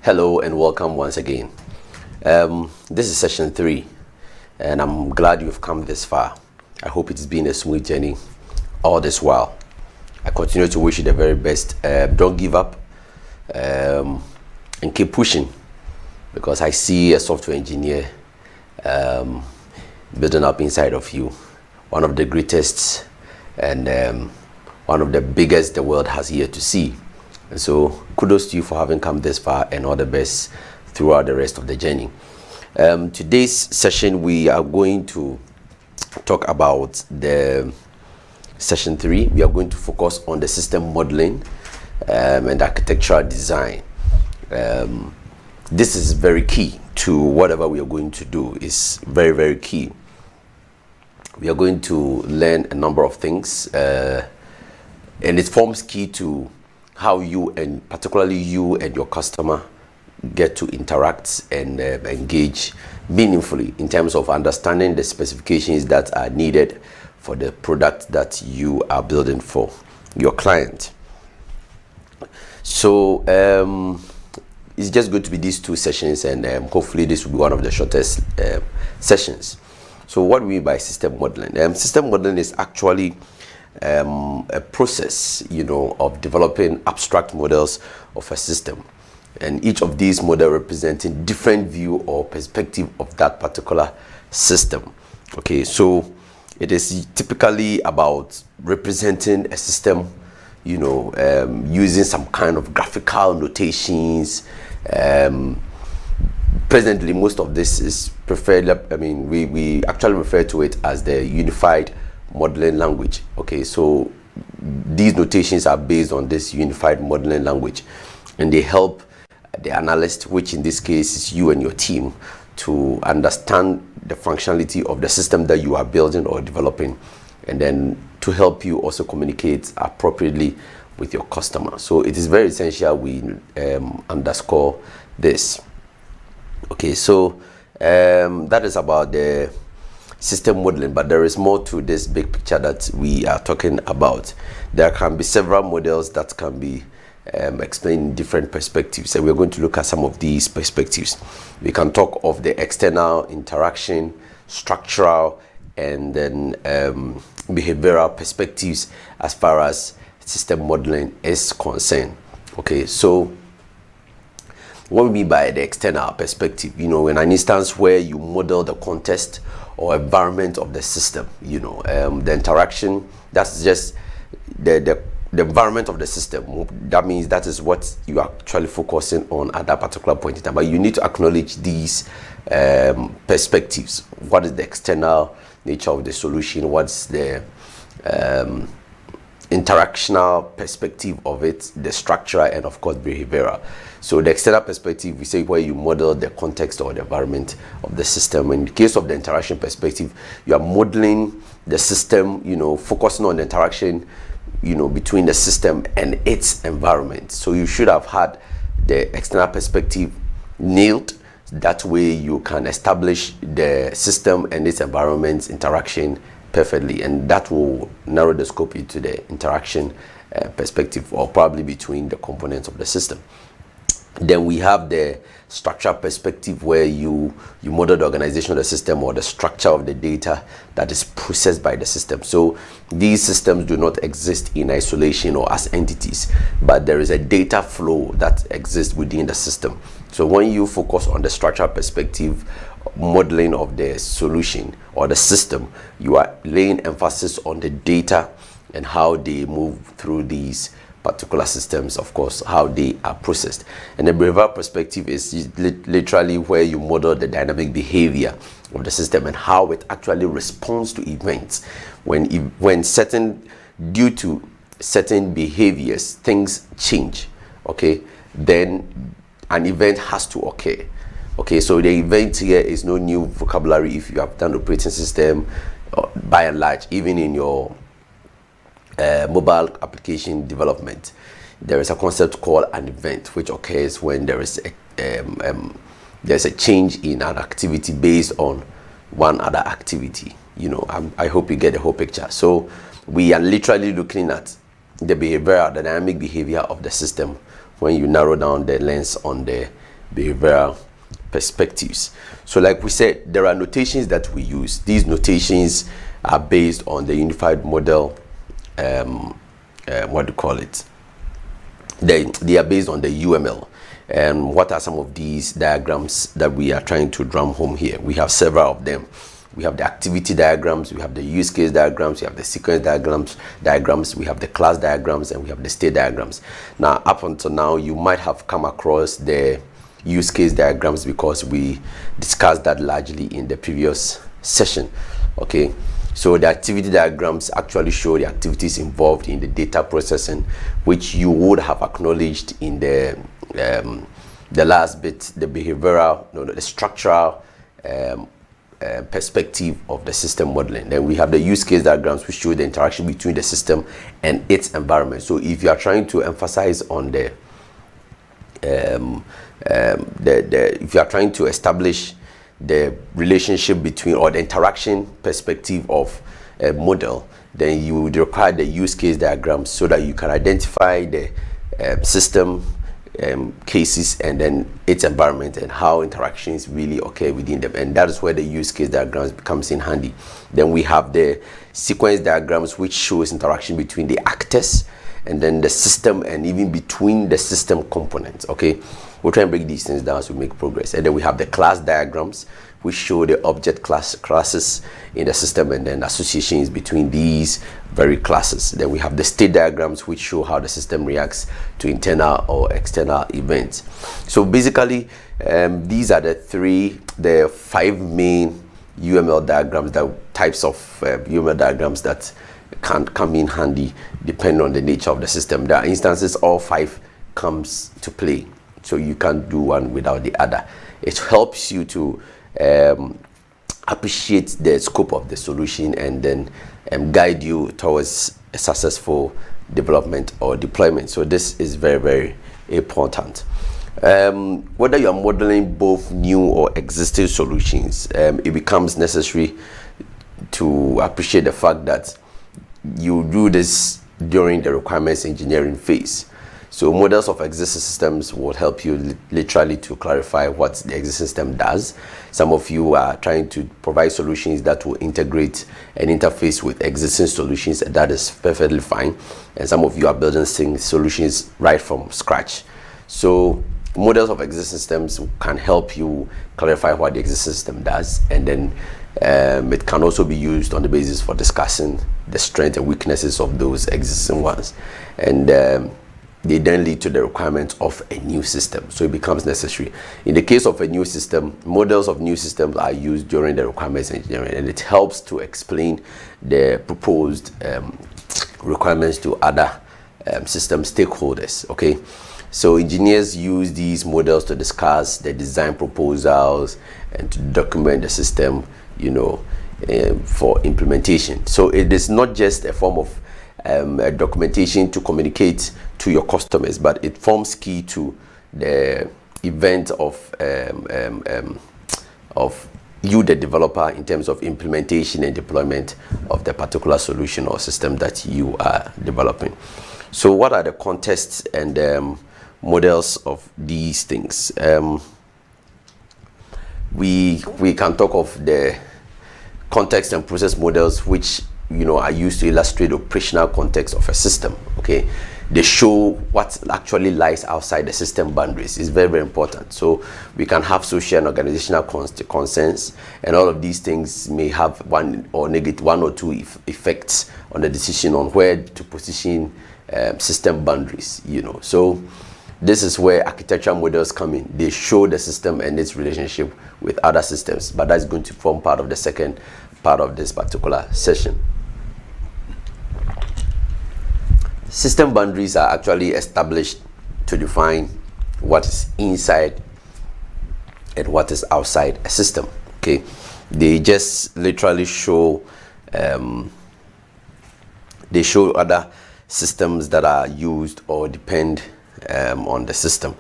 Hello and welcome once again. This is session 3, and I'm glad you've come this far. I hope it's been a smooth journey all this while. I continue to wish you the very best. Don't give up and keep pushing, because I see a software engineer building up inside of you. One of the greatest and one of the biggest the world has yet to see. And so kudos to you for having come this far, and all the best throughout the rest of the journey. Today's session, we are going to talk about the session 3. We are going to focus on the system modeling and architectural design. This is very key to whatever we are going to do. It's very, very key. We are going to learn a number of things, and it forms key to how you, and particularly you and your customer, get to interact and engage meaningfully in terms of understanding the specifications that are needed for the product that you are building for your client. So it's just going to be these 2 sessions, and hopefully this will be one of the shortest sessions. So what do we mean by system modeling? System modeling is actually a process, of developing abstract models of a system, and each of these models representing different view or perspective of that particular system. Okay, so it is typically about representing a system, using some kind of graphical notations. Presently, most of this is preferred. We actually refer to it as the unified modeling language. Okay, so these notations are based on this unified modeling language, and they help the analyst, which in this case is you and your team, to understand the functionality of the system that you are building or developing, and then to help you also communicate appropriately with your customer. So it is very essential we underscore this. Okay, so that is about the system modeling, but there is more to this big picture that we are talking about. There can be several models that can be explained in different perspectives, and we're going to look at some of these perspectives. We can talk of the external, interaction, structural, and then behavioral perspectives as far as system modeling is concerned. Okay, so what we mean by the external perspective, in an instance where you model the context or environment of the system, the interaction, that's just the environment of the system. That means that is what you are actually focusing on at that particular point in time. But you need to acknowledge these perspectives. What is the external nature of the solution? What's the interactional perspective of it, the structural, and of course behavioral. So the external perspective, we say where you model the context or the environment of the system. In the case of the interaction perspective, you are modeling the system, focusing on the interaction, between the system and its environment. So you should have had the external perspective nailed. That way you can establish the system and its environment's interaction perfectly, and that will narrow the scope into the interaction perspective, or probably between the components of the system. Then we have the structural perspective, where you model the organization of the system or the structure of the data that is processed by the system. So these systems do not exist in isolation or as entities, but there is a data flow that exists within the system. So when you focus on the structural perspective modeling of the solution or the system, you are laying emphasis on the data and how they move through these particular systems, of course, how they are processed. And the behavioral perspective is literally where you model the dynamic behavior of the system and how it actually responds to events. When due to certain behaviors, things change, okay, then an event has to occur. Okay, so the event here is no new vocabulary if you have done operating system, by and large, even in your mobile application development. There is a concept called an event, which occurs when there is there's a change in an activity based on one other activity. I hope you get the whole picture. So we are literally looking at the dynamic behavior of the system when you narrow down the lens on the behavioral perspectives. So like we said, there are notations that we use. These notations are based on the unified model, what do you call it? They are based on the UML. And what are some of these diagrams that we are trying to drum home here? We have several of them. We have the activity diagrams, we have the use case diagrams, we have the sequence diagrams, we have the class diagrams, and we have the state diagrams. Now, up until now, you might have come across the use case diagrams because we discussed that largely in the previous session. Okay, so the activity diagrams actually show the activities involved in the data processing, which you would have acknowledged in the last bit, the behavioral, the structural perspective of the system modeling. Then we have the use case diagrams, which show the interaction between the system and its environment. So if you are trying to emphasize on if you are trying to establish the relationship between, or the interaction perspective of a model, then you would require the use case diagrams so that you can identify the system cases and then its environment and how interactions really occur within them, and that is where the use case diagrams becomes in handy. Then we have the sequence diagrams, which shows interaction between the actors and then the system, and even between the system components. Okay, we'll try and break these things down as we make progress. And then we have the class diagrams, which show the object classes in the system and then associations between these very classes. Then we have the state diagrams, which show how the system reacts to internal or external events. So basically, these are the five main UML diagrams, types of UML diagrams that can come in handy depending on the nature of the system. There are instances all five comes to play, so you can't do one without the other. It helps you to appreciate the scope of the solution and then guide you towards a successful development or deployment. So this is very, very important. Whether you are modeling both new or existing solutions, it becomes necessary to appreciate the fact that you do this during the requirements engineering phase. So models of existing systems will help you literally to clarify what the existing system does. Some of you are trying to provide solutions that will integrate and interface with existing solutions, and that is perfectly fine. And some of you are building solutions right from scratch. So models of existing systems can help you clarify what the existing system does, and then it can also be used on the basis for discussing the strengths and weaknesses of those existing ones. And they then lead to the requirement of a new system, so it becomes necessary. In the case of a new system, models of new systems are used during the requirements engineering, and it helps to explain the proposed requirements to other system stakeholders. Okay, so engineers use these models to discuss the design proposals and to document the system, for implementation. So it is not just a form of a documentation to communicate to your customers, but it forms key to the event of you, the developer, in terms of implementation and deployment of the particular solution or system that you are developing. So what are the contexts and models of these things? We can talk of the context and process models, which are used to illustrate the operational context of a system. Okay, they show what actually lies outside the system boundaries. Is very, very important. So we can have social and organizational concerns, and all of these things may have one or two effects on the decision on where to position system boundaries. So this is where architectural models come in. They show the system and its relationship with other systems, but that's going to form part of the second part of this particular session. System boundaries are actually established to define what is inside and what is outside a system. Okay, they just literally show other systems that are used or depend on the system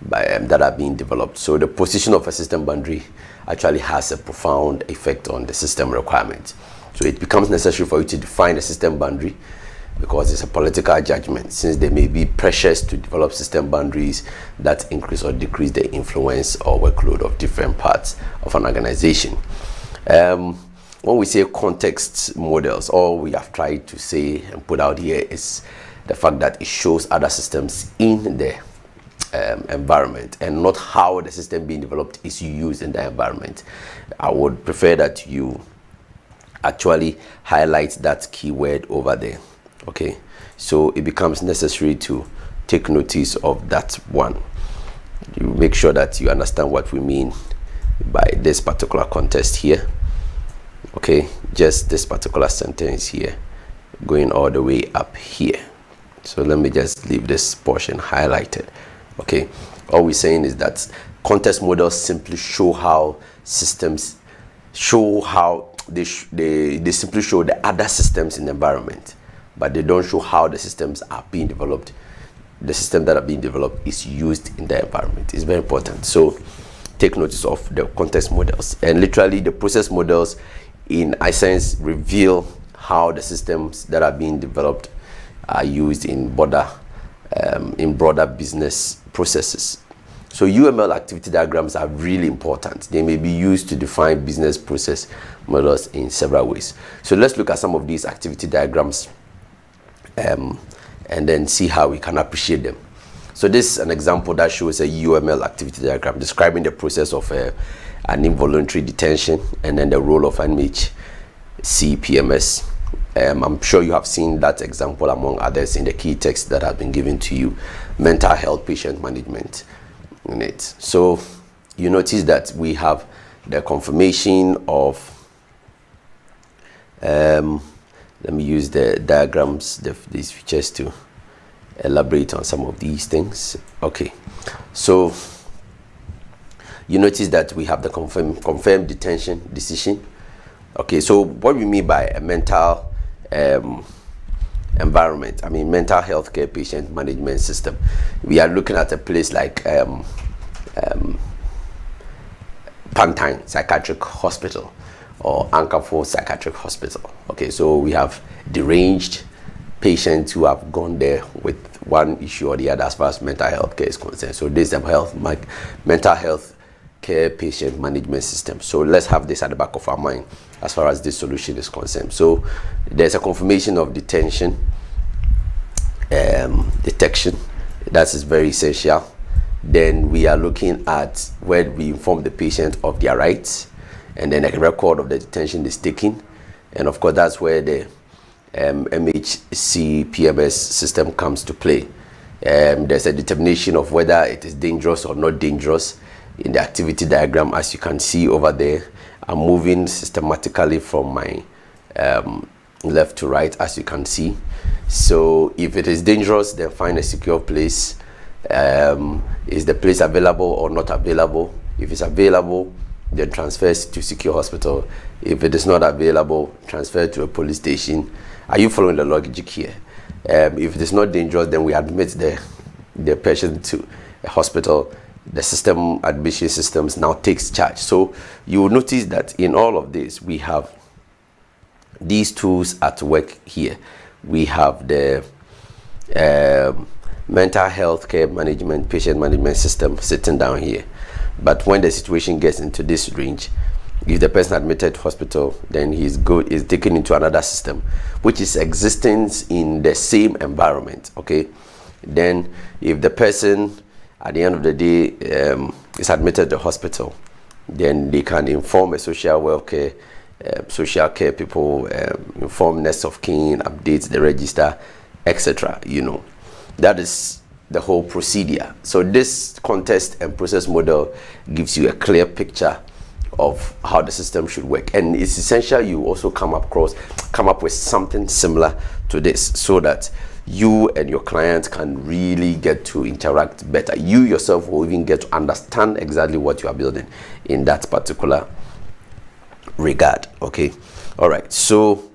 that are being developed. So the position of a system boundary actually has a profound effect on the system requirements. So it becomes necessary for you to define a system boundary because it's a political judgment, since there may be pressures to develop system boundaries that increase or decrease the influence or workload of different parts of an organization. When we say context models, all we have tried to say and put out here is the fact that it shows other systems in the environment and not how the system being developed is used in the environment. I would prefer that you actually highlight that keyword over there. Okay, so it becomes necessary to take notice of that one. You make sure that you understand what we mean by this particular context here. Okay, just this particular sentence here going all the way up here. So let me just leave this portion highlighted. Okay, all we're saying is that context models simply show how systems they simply show the other systems in the environment, but they don't show how the systems are being developed. The system that are being developed is used in the environment. It's very important. So take notice of the context models, and literally the process models in essence reveal how the systems that are being developed are used in broader business processes. So UML activity diagrams are really important. They may be used to define business process models in several ways. So let's look at some of these activity diagrams and then see how we can appreciate them. So this is an example that shows a UML activity diagram describing the process of an involuntary detention and then the role of NHC PMS. I'm sure you have seen that example among others in the key text that has been given to you, mental health patient management in it. So you notice that we have the confirmation of let me use the diagrams, these features to elaborate on some of these things. Okay, so you notice that we have the confirmed detention decision. Okay, so what we mean by a mental environment, mental health care patient management system, we are looking at a place like Pantine Psychiatric Hospital or Anchorford Psychiatric Hospital. Okay, so we have deranged patients who have gone there with one issue or the other as far as mental health care is concerned. So this is a mental health care patient management system. So let's have this at the back of our mind as far as this solution is concerned. So there's a confirmation of detention, detection. That is very essential. Then we are looking at where we inform the patient of their rights, and then a record of the detention is taken. And of course, that's where the MHC PMS system comes to play. There's a determination of whether it is dangerous or not dangerous in the activity diagram, as you can see over there. I'm moving systematically from my left to right, as you can see. So if it is dangerous, then find a secure place. Is the place available or not available? If it's available, then transfer to secure hospital. If it is not available, transfer to a police station. Are you following the logic here? If it is not dangerous, then we admit the patient to a hospital. The system admission systems now takes charge. So you will notice that in all of this, we have these tools at work here. We have the mental health care management, patient management system sitting down here. But when the situation gets into this range, if the person admitted to hospital, then he's taken into another system, which is existing in the same environment. Okay, then if the person at the end of the day is admitted to hospital, then they can inform a social welfare, social care people, inform next of kin, update the register, etc. That is the whole procedure. So this context and process model gives you a clear picture of how the system should work, and it's essential you also come up with something similar to this, so that you and your client can really get to interact better. You yourself will even get to understand exactly what you are building in that particular regard. Okay, all right, so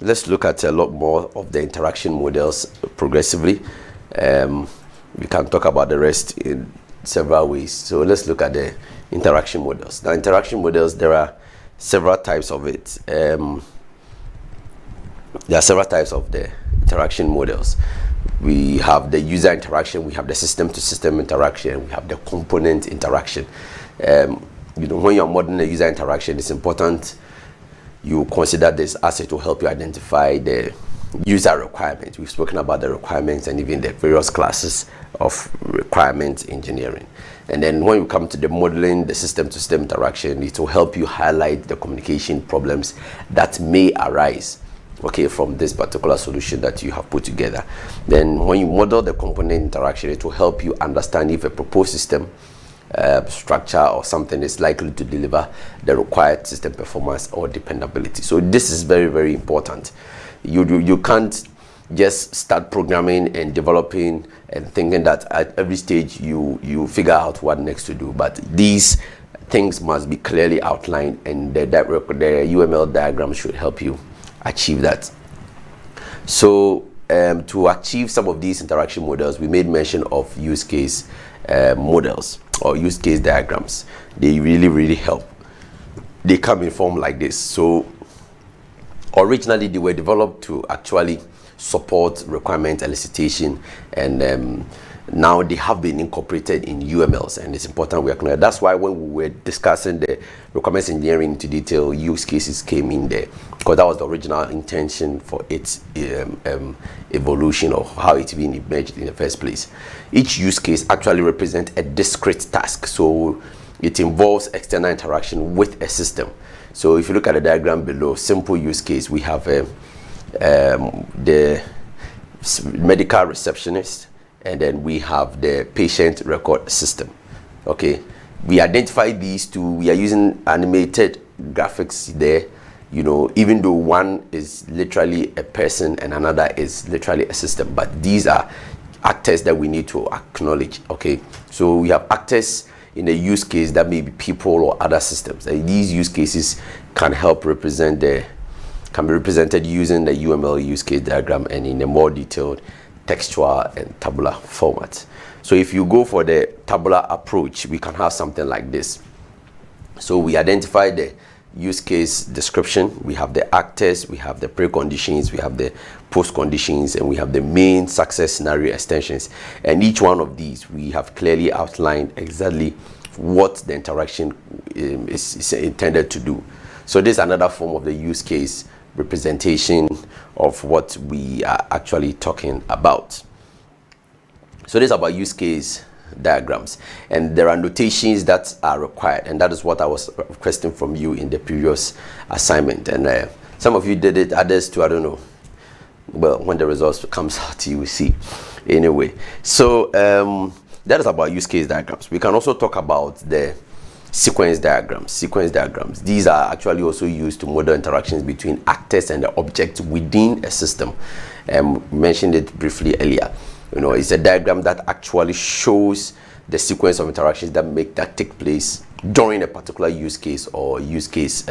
let's look at a lot more of the interaction models progressively. We can talk about the rest in several ways. So let's look at the interaction models. Now, interaction models, there are several types of it. There are several types of the interaction models. We have the user interaction, we have the system-to-system interaction, we have the component interaction. When you're modeling the user interaction, it's important you consider this as it will help you identify the user requirements. We've spoken about the requirements and even the various classes of requirements engineering. And then when you come to the modeling, the system-to-system interaction, it will help you highlight the communication problems that may arise, okay, from this particular solution that you have put together. Then when you model the component interaction, it will help you understand if a proposed system structure or something is likely to deliver the required system performance or dependability. So this is very, very important. You can't just start programming and developing and thinking that at every stage you figure out what next to do, but these things must be clearly outlined, and the UML diagram should help you achieve that. So to achieve some of these interaction models, we made mention of use case models or use case diagrams. They really help. They come in form like this. So originally they were developed to actually support requirement elicitation, and now they have been incorporated in UMLs, and it's important we acknowledge. That's why when we were discussing the requirements engineering into detail, use cases came in there, because that was the original intention for its evolution, or how it's been emerged in the first place. Each use case actually represents a discrete task, so it involves external interaction with a system. So if you look at the diagram below, simple use case, we have the medical receptionist, and then we have the patient record system. Okay, we identify these two. We are using animated graphics there, even though one is literally a person and another is literally a system, but these are actors that we need to acknowledge. Okay, so we have actors in a use case that may be people or other systems. These use cases can help can be represented using the UML use case diagram and in a more detailed textual and tabular format. So if you go for the tabular approach, we can have something like this. So we identify the use case description, we have the actors, we have the preconditions, we have the post conditions, and we have the main success scenario extensions. And each one of these, we have clearly outlined exactly what the interaction is intended to do. So this is another form of the use case representation of what we are actually talking about. So this is about use case diagrams, and there are notations that are required, and that is what I was requesting from you in the previous assignment. And some of you did it, others too, I don't know. Well, when the results comes out, you will see. Anyway, so that is about use case diagrams. We can also talk about the sequence diagrams. These are actually also used to model interactions between actors and the object within a system. Mentioned it briefly earlier. It's a diagram that actually shows the sequence of interactions that take place during a particular use case or use case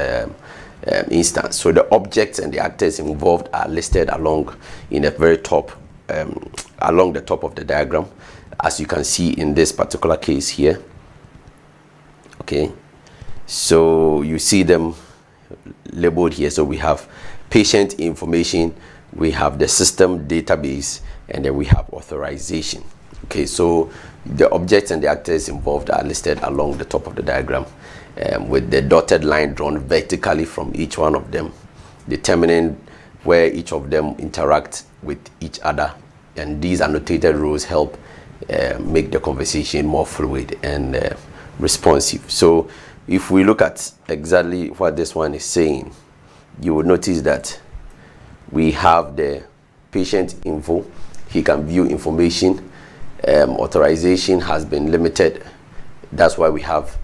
instance. So the objects and the actors involved are listed along in the very top, along the top of the diagram, as you can see in this particular case here. Okay, so you see them labeled here. So we have patient information, we have the system database, and then we have authorization. Okay, so the objects and the actors involved are listed along the top of the diagram, with the dotted line drawn vertically from each one of them, determining where each of them interact with each other. And these annotated rows help make the conversation more fluid and responsive. So if we look at exactly what this one is saying, you will notice that we have the patient info. He can view information. Authorization has been limited. That's why we have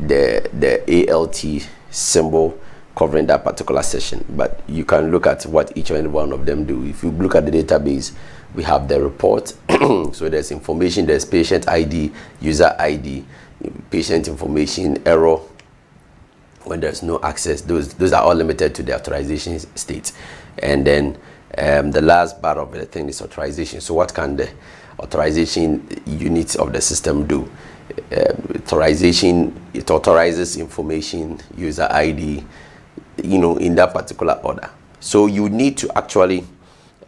the ALT symbol covering that particular session. But you can look at what each and one of them do. If you look at the database, we have the report. So there's information, there's patient ID, user ID, patient information, error, when there's no access. Those are all limited to the authorization state. And then the last part of the thing is authorization. So what can the authorization units of the system do? Authorization, it authorizes information, user ID, in that particular order. So you need to actually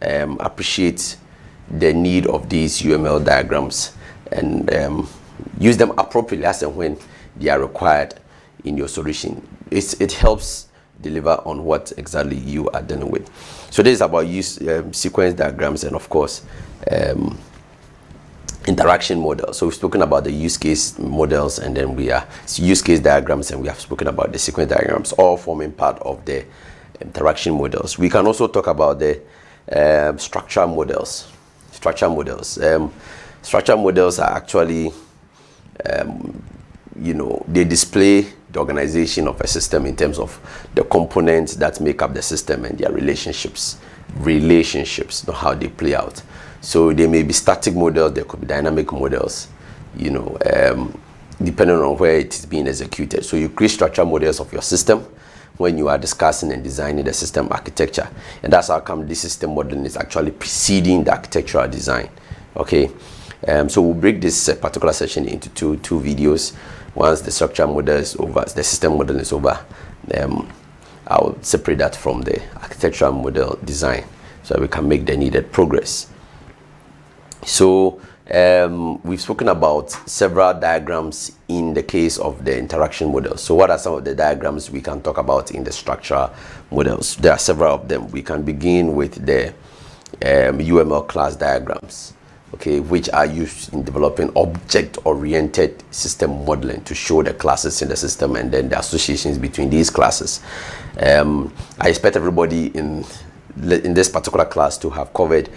appreciate the need of these UML diagrams and use them appropriately as and when they are required in your solution. It helps deliver on what exactly you are dealing with. So this is about use sequence diagrams and of course interaction models. So we've spoken about the use case models, and then we are use case diagrams, and we have spoken about the sequence diagrams, all forming part of the interaction models. We can also talk about the structure models. Structure models are actually they display the organization of a system in terms of the components that make up the system and their relationships, not how they play out. So they may be static models, there could be dynamic models, depending on where it is being executed. So you create structure models of your system when you are discussing and designing the system architecture, and that's how come this system modeling is actually preceding the architectural design. Okay, so we'll break this particular session into two videos. Once the structure model is over, the system model is over, I'll separate that from the architectural model design so we can make the needed progress. So we've spoken about several diagrams in the case of the interaction model. So what are some of the diagrams we can talk about in the structure models? There are several of them. We can begin with the UML class diagrams, okay, which are used in developing object-oriented system modeling to show the classes in the system and then the associations between these classes. I expect everybody in this particular class to have covered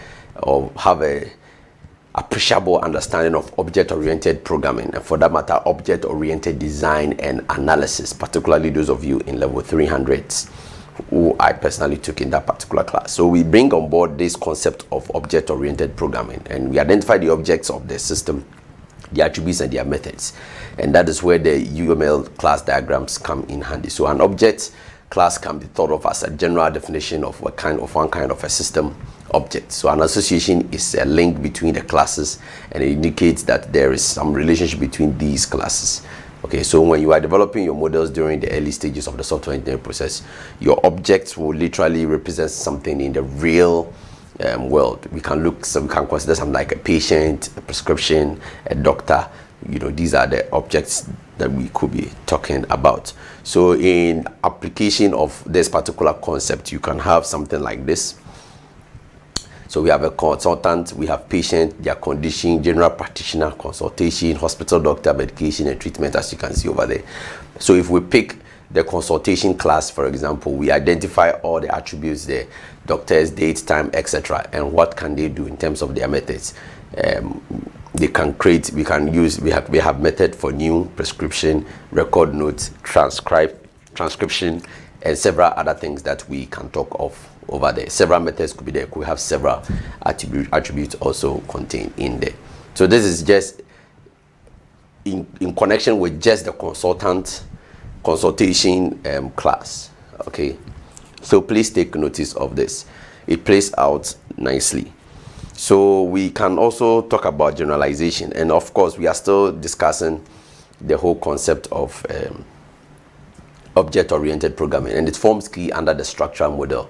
or have a appreciable understanding of object-oriented programming, and for that matter, object-oriented design and analysis, particularly those of you in level 300s who I personally took in that particular class. So we bring on board this concept of object-oriented programming, and we identify the objects of the system, the attributes and their methods, and that is where the UML class diagrams come in handy. So an object class can be thought of as a general definition of one kind of a system object. So an association is a link between the classes, and it indicates that there is some relationship between these classes. Okay, so when you are developing your models during the early stages of the software engineering process, your objects will literally represent something in the real world. We can consider something like a patient, a prescription, a doctor. These are the objects that we could be talking about. So in application of this particular concept, you can have something like this. So we have a consultant, we have patient, their condition, general practitioner, consultation, hospital doctor, medication and treatment, as you can see over there. So if we pick the consultation class, for example, we identify all the attributes there, doctors, date, time, etc. And what can they do in terms of their methods? They can create, we have method for new prescription, record notes, transcription, and several other things that we can talk of over there. Several methods could be there. We have several attributes also contained in there. So this is just in connection with just the consultation class. Okay, so please take notice of this. It plays out nicely. So we can also talk about generalization, and of course we are still discussing the whole concept of object-oriented programming, and it forms key under the structure model.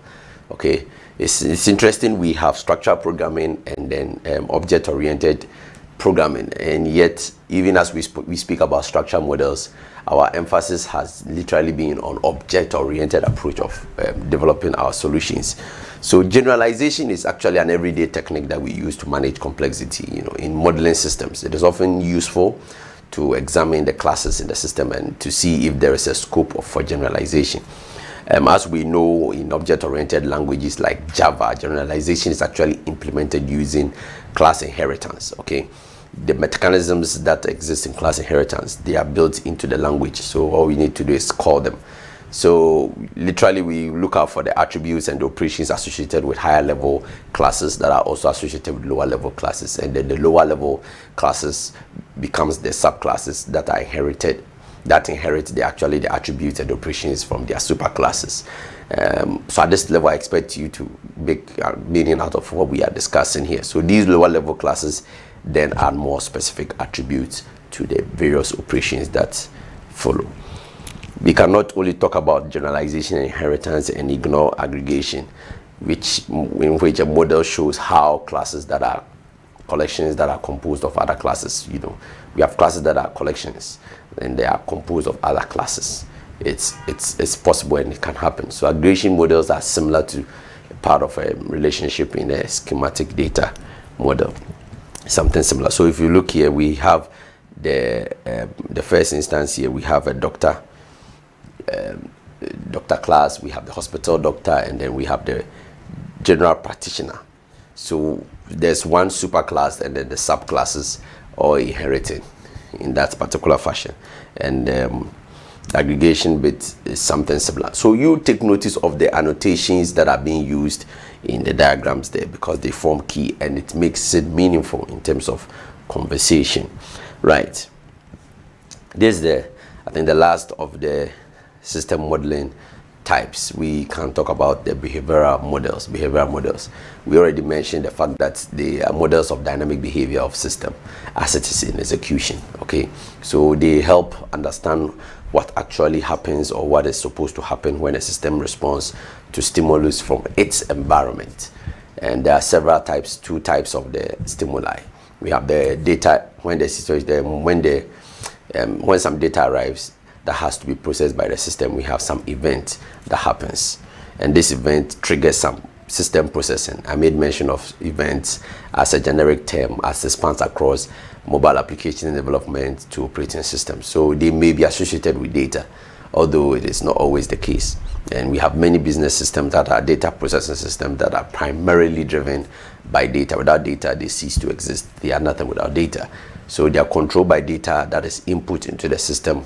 Okay, it's interesting. We have structural programming and then object-oriented programming, and yet even as we speak about structure models, our emphasis has literally been on object-oriented approach of developing our solutions. So generalization is actually an everyday technique that we use to manage complexity. In modeling systems, it is often useful to examine the classes in the system and to see if there is a scope for generalization. As we know, in object-oriented languages like Java, generalization is actually implemented using class inheritance. Okay, the mechanisms that exist in class inheritance, they are built into the language. So all we need to do is call them. So literally we look out for the attributes and the operations associated with higher level classes that are also associated with lower level classes, and then the lower level classes becomes the subclasses that are inherited, that inherit the attributes and operations from their superclasses. So at this level, I expect you to make meaning out of what we are discussing here. So these lower level classes then add more specific attributes to the various operations that follow. We cannot only talk about generalization and inheritance and ignore aggregation. in which a model shows how classes that are collections that are composed of other classes. We have classes that are collections and they are composed of other classes. It's possible and it can happen. So aggregation models are similar to part of a relationship in a schematic data model, something similar. So if you look here, we have the first instance here. We have a doctor class, we have the hospital doctor, and then we have the general practitioner. So there's one superclass and then the subclasses all inheriting in that particular fashion, and the aggregation bit is something similar. So you take notice of the annotations that are being used in the diagrams there, because they form key and it makes it meaningful in terms of conversation, right? This is I think the last of the system modeling types. We can talk about the behavioral models. We already mentioned the fact that they are models of dynamic behavior of system as it is in execution. Okay, so they help understand what actually happens or what is supposed to happen when a system responds to stimulus from its environment. And there are several types, two types of the stimuli. We have the data when the system, when some data arrives that has to be processed by the system. We have some event that happens, and this event triggers some system processing. I made mention of events as a generic term as it spans across mobile application development to operating systems. So they may be associated with data, although it is not always the case. And we have many business systems that are data processing systems that are primarily driven by data. Without data, they cease to exist. They are nothing without data. So they are controlled by data that is input into the system,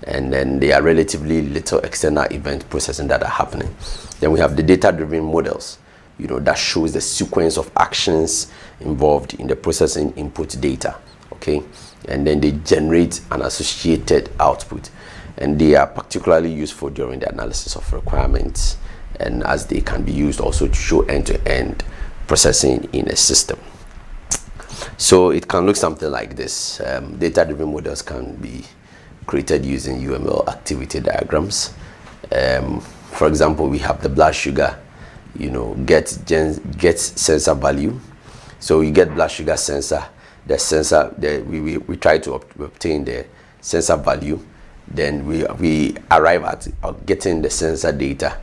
and then there are relatively little external event processing that are happening. Then we have the data-driven models, that shows the sequence of actions involved in the processing input data, okay? And then they generate an associated output. And they are particularly useful during the analysis of requirements, and as they can be used also to show end-to-end processing in a system. So it can look something like this. Data-driven models can be created using UML activity diagrams. For example, we have the blood sugar, get sensor value. So you get blood sugar sensor. The sensor, we try to obtain the sensor value. Then we arrive at getting the sensor data,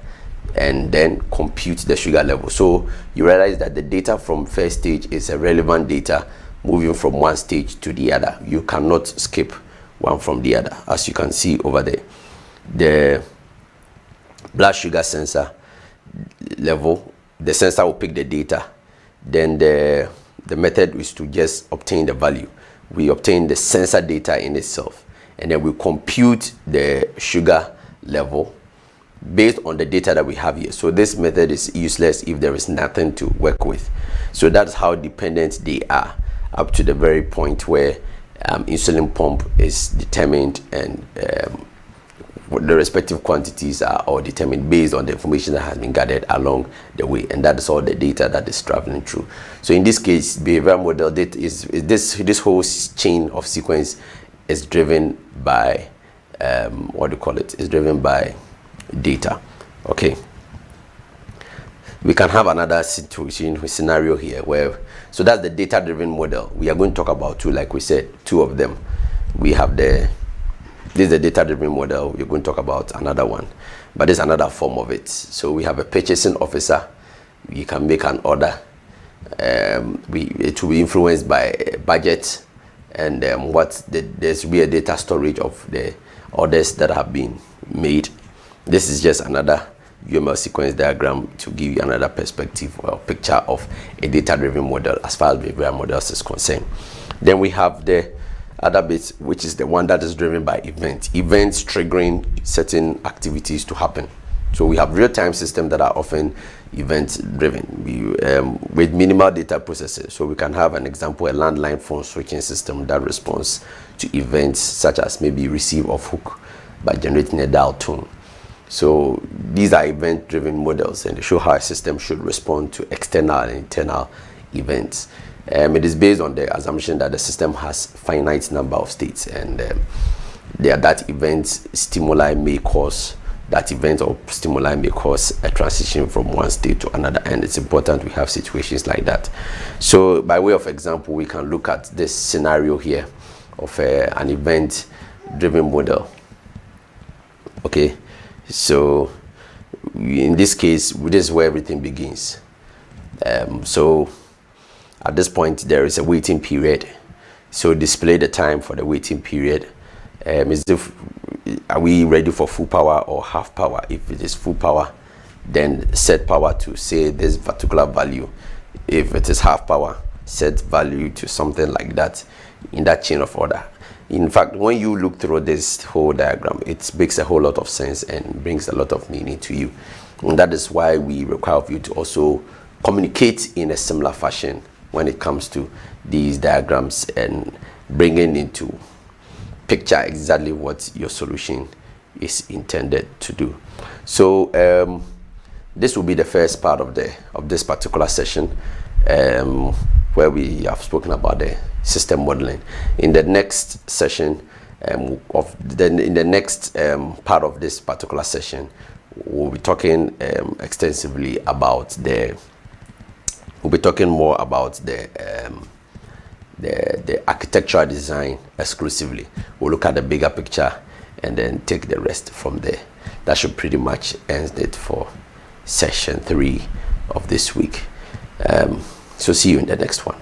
and then compute the sugar level. So you realize that the data from first stage is a relevant data moving from one stage to the other. You cannot skip one from the other, as you can see over there. The blood sugar sensor level, the sensor will pick the data. Then the method is to just obtain the value. We obtain the sensor data in itself, and then we compute the sugar level based on the data that we have here. So this method is useless if there is nothing to work with. So that's how dependent they are, up to the very point where insulin pump is determined, and the respective quantities are all determined based on the information that has been gathered along the way, and that is all the data that is traveling through. So in this case, behavioral model data is this whole chain of sequence is driven by is driven by data. Okay, we can have another scenario here where, so that's the data driven model. We are going to talk about two, like we said, two of them. We have this is the data driven model. We're going to talk about another one, but there's another form of it. So we have a purchasing officer. We can make an order. It will be influenced by budget, and there's be a data storage of the orders that have been made. This is just another UML sequence diagram to give you another perspective or picture of a data-driven model as far as behavioral models is concerned. Then we have the other bit, which is the one that is driven by events triggering certain activities to happen. So we have real-time systems that are often event-driven with minimal data processing. So we can have an example, a landline phone switching system that responds to events such as maybe receive of hook by generating a dial tone. So these are event-driven models, and they show how a system should respond to external and internal events. It is based on the assumption that the system has finite number of states, and that event stimuli may cause that event or stimuli may cause a transition from one state to another, and it's important we have situations like that. So by way of example, we can look at this scenario here of an event driven model. Okay, so in this case, this is where everything begins. So at this point there is a waiting period, so display the time for the waiting period. Are we ready for full power or half power? If it is full power, then set power to say this particular value. If it is half power, set value to something like that, in that chain of order. In fact, when you look through this whole diagram, it makes a whole lot of sense and brings a lot of meaning to you. And that is why we require of you to also communicate in a similar fashion when it comes to these diagrams, and bringing into picture exactly what your solution is intended to do. So this will be the first part of this particular session, where we have spoken about the system modeling. In the next session, in the next part of this particular session, we'll be talking extensively about we'll be talking more about the architectural design exclusively. We'll look at the bigger picture and then take the rest from there. That should pretty much end it for session 3 of this week. So see you in the next one.